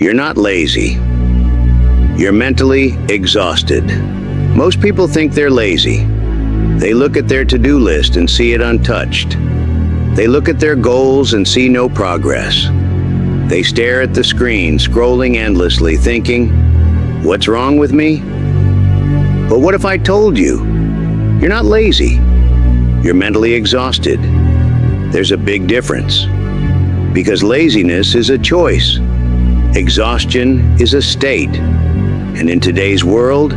You're not lazy. You're mentally exhausted. Most people think they're lazy. They look at their to-do list and see it untouched. They look at their goals and see no progress. They stare at the screen, scrolling endlessly, thinking, "What's wrong with me?" But what if I told you, you're not lazy, you're mentally exhausted? There's a big difference. Because laziness is a choice. Exhaustion is a state. And in today's world,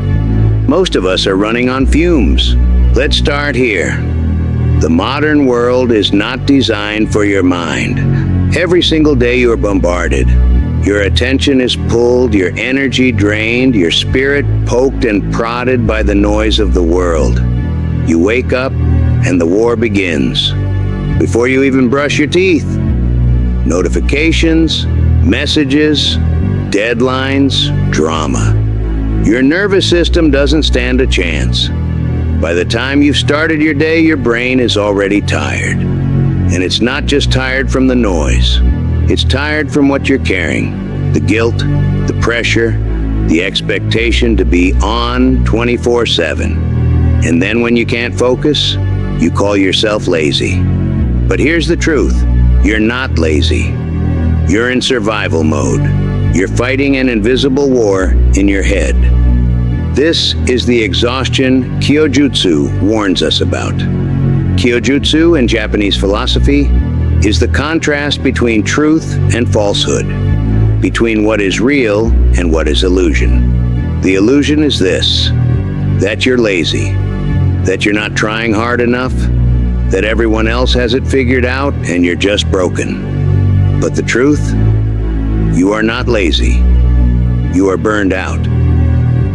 most of us are running on fumes. Let's start here. The modern world is not designed for your mind. Every single day you are bombarded. Your attention is pulled, your energy drained, your spirit poked and prodded by the noise of the world. You wake up and the war begins. Before you even brush your teeth, notifications, messages, deadlines, drama. Your nervous system doesn't stand a chance. By the time you've started your day, your brain is already tired. And it's not just tired from the noise. It's tired from what you're carrying. The guilt, the pressure, the expectation to be on 24/7. And then when you can't focus, you call yourself lazy. But here's the truth. You're not lazy. You're in survival mode. You're fighting an invisible war in your head. This is the exhaustion Kyojutsu warns us about. Kyojutsu, in Japanese philosophy, is the contrast between truth and falsehood, between what is real and what is illusion. The illusion is this: that you're lazy, that you're not trying hard enough, that everyone else has it figured out and you're just broken. But the truth? You are not lazy. You are burned out.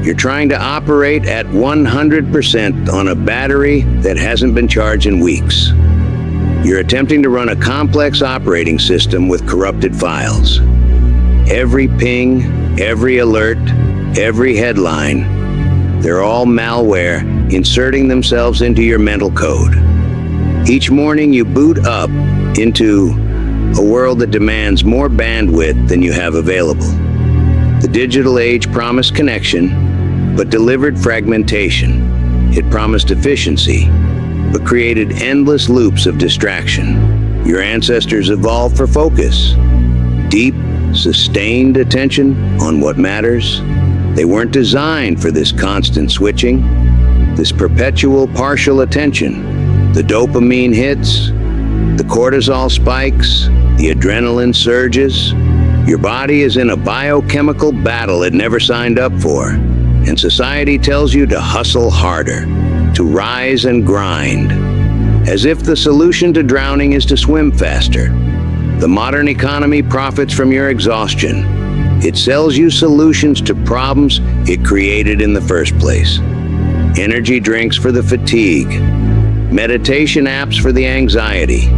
You're trying to operate at 100% on a battery that hasn't been charged in weeks. You're attempting to run a complex operating system with corrupted files. Every ping, every alert, every headline, they're all malware inserting themselves into your mental code. Each morning you boot up into a world that demands more bandwidth than you have available. The digital age promised connection, but delivered fragmentation. It promised efficiency, but created endless loops of distraction. Your ancestors evolved for focus, deep, sustained attention on what matters. They weren't designed for this constant switching, this perpetual partial attention. The dopamine hits, the cortisol spikes, the adrenaline surges. Your body is in a biochemical battle it never signed up for. And society tells you to hustle harder, to rise and grind, as if the solution to drowning is to swim faster. The modern economy profits from your exhaustion. It sells you solutions to problems it created in the first place. Energy drinks for the fatigue, meditation apps for the anxiety,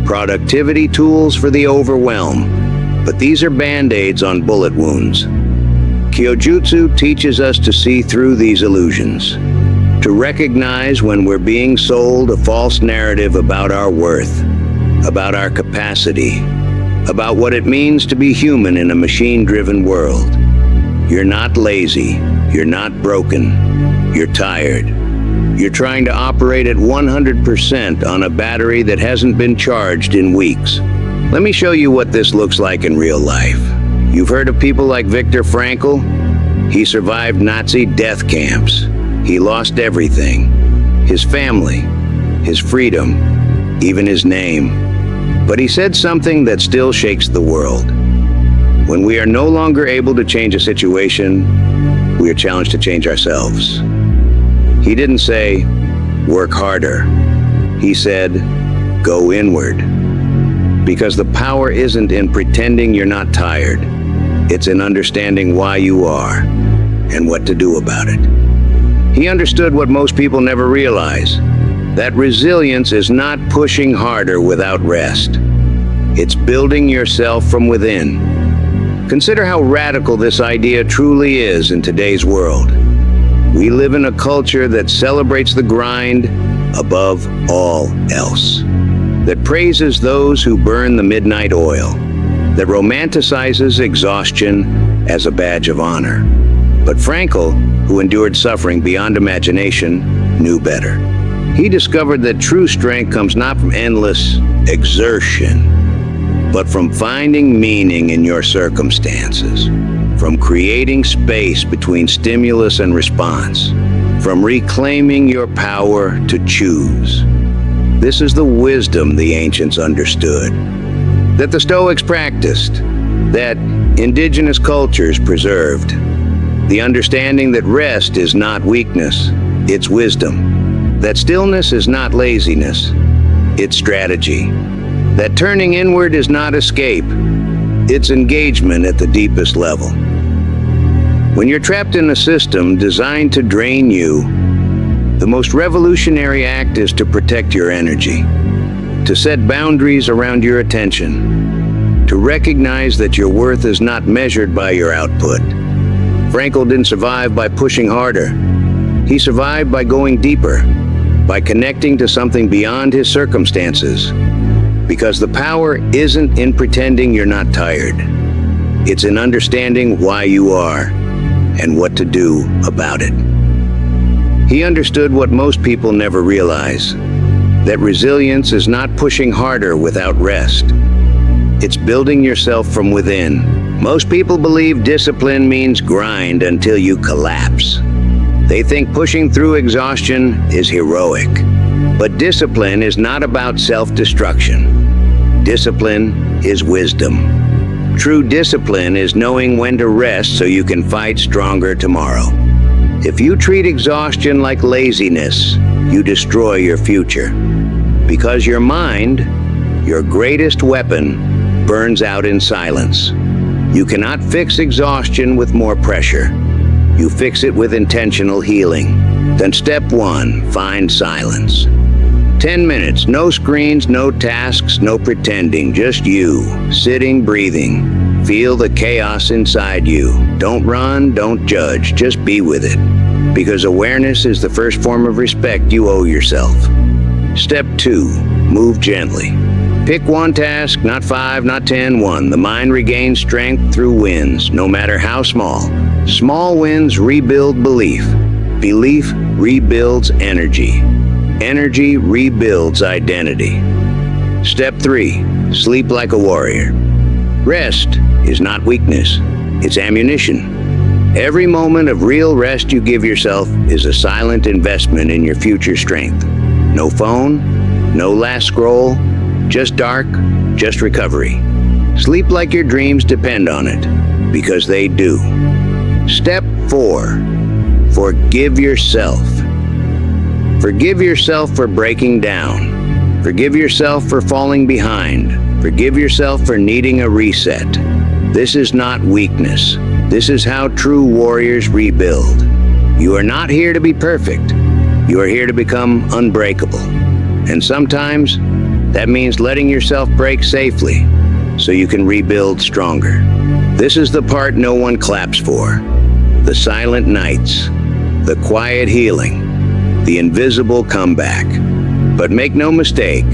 productivity tools for the overwhelm. But these are band-aids on bullet wounds. Kyojutsu teaches us to see through these illusions, to recognize when we're being sold a false narrative about our worth, about our capacity, about what it means to be human in a machine-driven world. You're not lazy, you're not broken, you're tired. You're trying to operate at 100% on a battery that hasn't been charged in weeks. Let me show you what this looks like in real life. You've heard of people like Viktor Frankl? He survived Nazi death camps. He lost everything. His family, his freedom, even his name. But he said something that still shakes the world. When we are no longer able to change a situation, we are challenged to change ourselves. He didn't say, work harder. He said, go inward. Because the power isn't in pretending you're not tired. It's in understanding why you are and what to do about it. He understood what most people never realize, that resilience is not pushing harder without rest. It's building yourself from within. Consider how radical this idea truly is in today's world. We live in a culture that celebrates the grind above all else, that praises those who burn the midnight oil, that romanticizes exhaustion as a badge of honor. But Frankl, who endured suffering beyond imagination, knew better. He discovered that true strength comes not from endless exertion, but from finding meaning in your circumstances, from creating space between stimulus and response, from reclaiming your power to choose. This is the wisdom the ancients understood, that the Stoics practiced, that indigenous cultures preserved. The understanding that rest is not weakness, it's wisdom. That stillness is not laziness, it's strategy. That turning inward is not escape, it's engagement at the deepest level. When you're trapped in a system designed to drain you, the most revolutionary act is to protect your energy, to set boundaries around your attention, to recognize that your worth is not measured by your output. Frankl didn't survive by pushing harder. He survived by going deeper, by connecting to something beyond his circumstances. Because the power isn't in pretending you're not tired. It's in understanding why you are and what to do about it. He understood what most people never realize, that resilience is not pushing harder without rest. It's building yourself from within. Most people believe discipline means grind until you collapse. They think pushing through exhaustion is heroic. But discipline is not about self-destruction. Discipline is wisdom. True discipline is knowing when to rest so you can fight stronger tomorrow. If you treat exhaustion like laziness, you destroy your future. Because your mind, your greatest weapon, burns out in silence. You cannot fix exhaustion with more pressure. You fix it with intentional healing. Then step 1, find silence. 10 minutes, no screens, no tasks, no pretending, just you, sitting, breathing. Feel the chaos inside you. Don't run, don't judge, just be with it. Because awareness is the first form of respect you owe yourself. Step 2, move gently. Pick one task, not 5, not 10, one. The mind regains strength through wins, no matter how small. Small wins rebuild belief. Belief rebuilds energy. Energy rebuilds identity. Step 3, sleep like a warrior. Rest is not weakness, it's ammunition. Every moment of real rest you give yourself is a silent investment in your future strength. No phone, no last scroll, just dark, just recovery. Sleep like your dreams depend on it, because they do. Step 4, forgive yourself. Forgive yourself for breaking down. Forgive yourself for falling behind. Forgive yourself for needing a reset. This is not weakness. This is how true warriors rebuild. You are not here to be perfect. You are here to become unbreakable. And sometimes, that means letting yourself break safely, so you can rebuild stronger. This is the part no one claps for. The silent nights, the quiet healing, the invisible comeback. But make no mistake,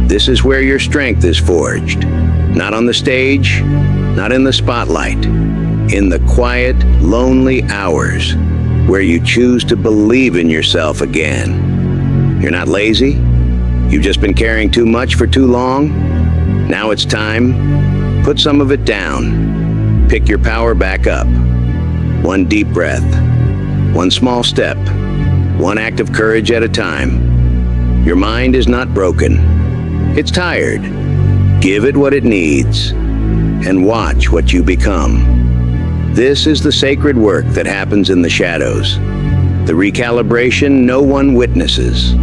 this is where your strength is forged. Not on the stage, not in the spotlight. In the quiet, lonely hours, where you choose to believe in yourself again. You're not lazy. You've just been carrying too much for too long. Now it's time. Put some of it down. Pick your power back up. One deep breath. One small step. One act of courage at a time. Your mind is not broken. It's tired. Give it what it needs. And watch what you become. This is the sacred work that happens in the shadows. The recalibration no one witnesses.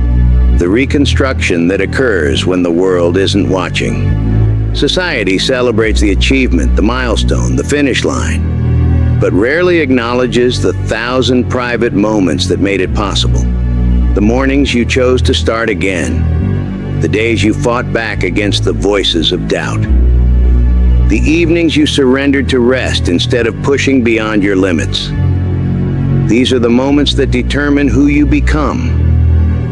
The reconstruction that occurs when the world isn't watching. Society celebrates the achievement, the milestone, the finish line, but rarely acknowledges the 1,000 private moments that made it possible. The mornings you chose to start again. The days you fought back against the voices of doubt. The evenings you surrendered to rest instead of pushing beyond your limits. These are the moments that determine who you become.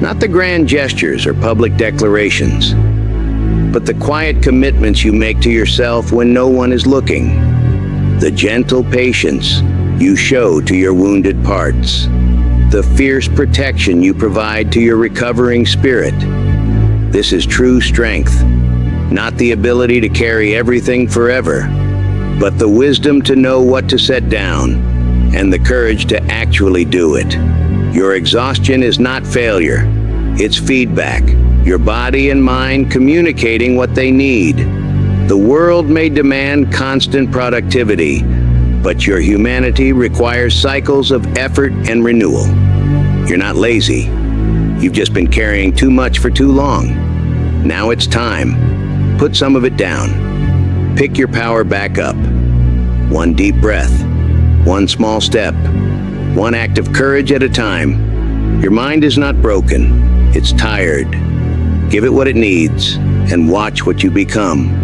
Not the grand gestures or public declarations. but the quiet commitments you make to yourself when no one is looking. The gentle patience you show to your wounded parts. The fierce protection you provide to your recovering spirit. This is true strength, not the ability to carry everything forever, but the wisdom to know what to set down and the courage to actually do it. Your exhaustion is not failure, it's feedback, your body and mind communicating what they need. The world may demand constant productivity, but your humanity requires cycles of effort and renewal. You're not lazy. You've just been carrying too much for too long. Now it's time. Put some of it down. Pick your power back up. One deep breath, one small step, one act of courage at a time. Your mind is not broken. It's tired. Give it what it needs and watch what you become.